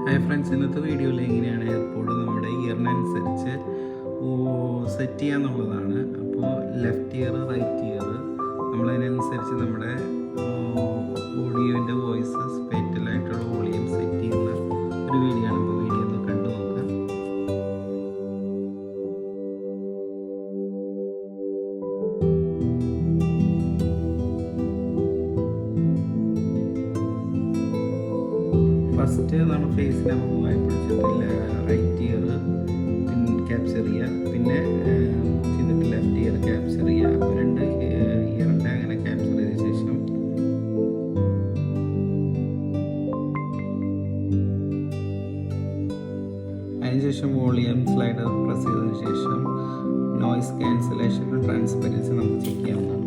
Hi friends, ഇന്നത്തെ വീഡിയോയിൽ എങ്ങനെയാണ് എപ്പോഴും നമ്മുടെ ഇയറിനനുസരിച്ച് സെറ്റ് ചെയ്യാന്നുള്ളതാണ്. അപ്പോൾ ലെഫ്റ്റ് ഇയർ, റൈറ്റ് ഇയർ നമ്മളതിനനുസരിച്ച് നമ്മുടെ ഓഡിയോൻ്റെ വോയിസ് സ്പെറ്റലായിട്ടുള്ള വോളിയം സെറ്റ് ചെയ്യുന്ന ഒരു വീഡിയോ ആണ്. അപ്പോൾ വീഡിയോ ഒന്ന് കണ്ടു നോക്കാം. ഫസ്റ്റ് നമ്മൾ ഫേസിനെ മൂവായി പിടിച്ചിട്ടില്ല റൈറ്റ് ഇയർ ക്യാപ്ചർ ചെയ്യുക, പിന്നെ ചെയ്തിട്ട് ലെഫ്റ്റ് ഇയർ ക്യാപ്ചർ ചെയ്യുക. അപ്പോൾ രണ്ട് ഇയറിൻ്റെ അങ്ങനെ ക്യാപ്ചർ ചെയ്ത ശേഷം അതിനുശേഷം വോളിയം സ്ലൈഡർ പ്രസ് ചെയ്തതിന് ശേഷം നോയിസ് ക്യാൻസലേഷൻ ട്രാൻസ്പെറൻസി നമുക്ക് ചെക്ക് ചെയ്യാവുന്നതാണ്.